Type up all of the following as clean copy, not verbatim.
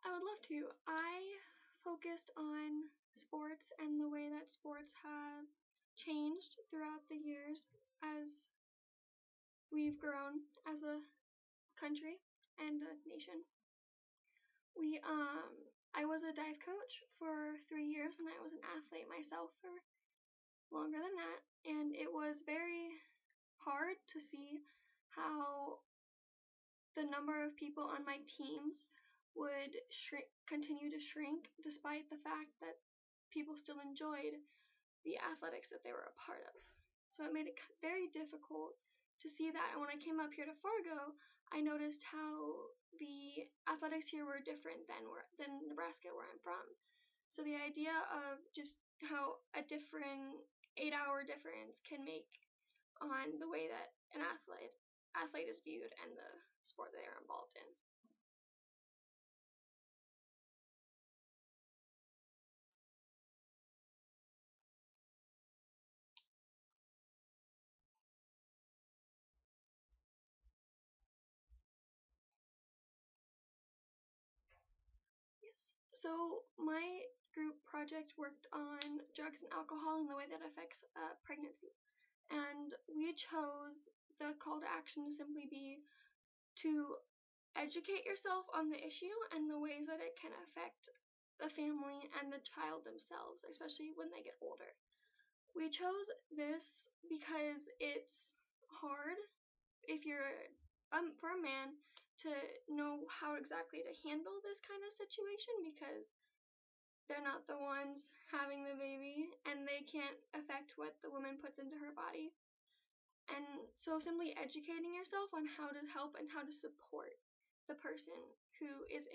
I would love to. I focused on sports and the way that sports have changed throughout the years as we've grown as a country and a nation. I was a dive coach for 3 years, and I was an athlete myself for longer than that, and it was very hard to see how the number of people on my teams would continue to shrink despite the fact that people still enjoyed the athletics that they were a part of. So it made it very difficult to see that. And when I came up here to Fargo, I noticed how the athletics here were different than Nebraska, where I'm from. So the idea of just how a different 8-hour difference can make on the way that an athlete is viewed and the sport they are involved in. Yes. So my group project worked on drugs and alcohol and the way that affects pregnancy. And we chose the call to action to simply be to educate yourself on the issue and the ways that it can affect the family and the child themselves, especially when they get older. We chose this because it's hard if you're for a man to know how exactly to handle this kind of situation because they're not the ones having the baby and they can't affect what the woman puts into her body. And so simply educating yourself on how to help and how to support the person who is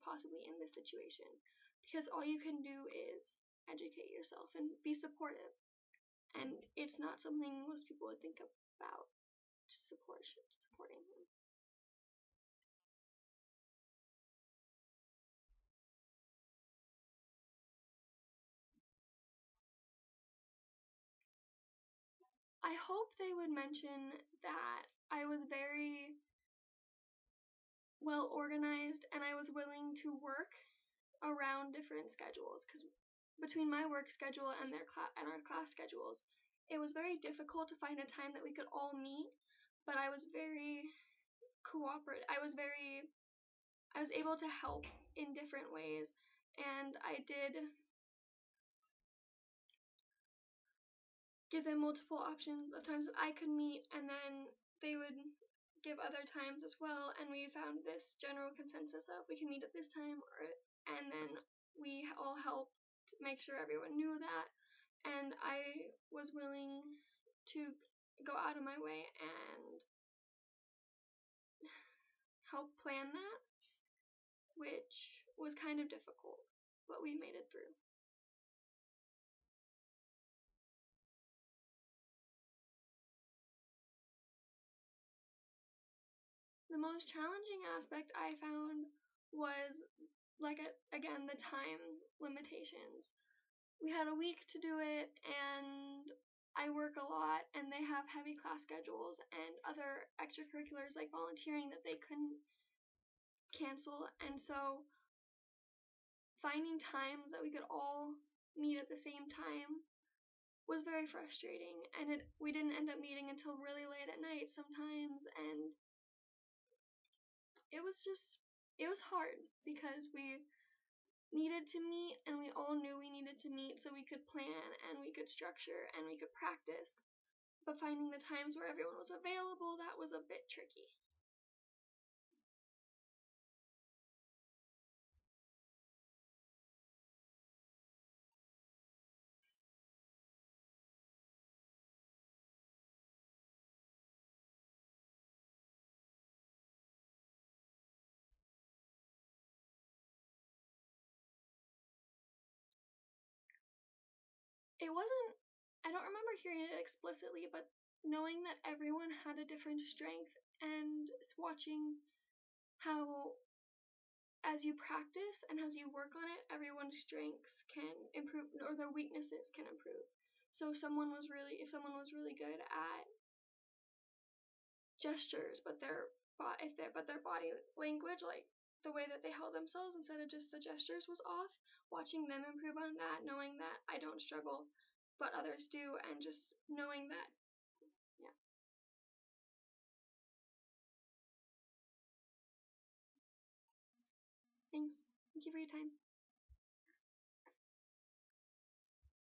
possibly in this situation, because all you can do is educate yourself and be supportive, and it's not something most people would think about supporting them. I hope they would mention that I was very well organized and I was willing to work around different schedules, because between my work schedule and our class schedules, it was very difficult to find a time that we could all meet. But I was very cooperative. I was able to help in different ways, and I did give them multiple options of times that I could meet, and then they would give other times as well, and we found this general consensus of we can meet at this time, and then we all helped make sure everyone knew that, and I was willing to go out of my way and help plan that, which was kind of difficult, but we made it through. The most challenging aspect I found was, again, the time limitations. We had a week to do it, and I work a lot, and they have heavy class schedules and other extracurriculars like volunteering that they couldn't cancel, and so finding times that we could all meet at the same time was very frustrating, and we didn't end up meeting until really late at night sometimes, and it was hard because we needed to meet and we all knew we needed to meet so we could plan and we could structure and we could practice. But finding the times where everyone was available, that was a bit tricky. It wasn't, I don't remember hearing it explicitly, but knowing that everyone had a different strength and watching how as you practice and as you work on it, everyone's strengths can improve or their weaknesses can improve. So if someone was really good at gestures, but their body language, like the way that they held themselves instead of just the gestures was off. Watching them improve on that, knowing that I don't struggle, but others do, and just knowing that, yeah. Thanks. Thank you for your time.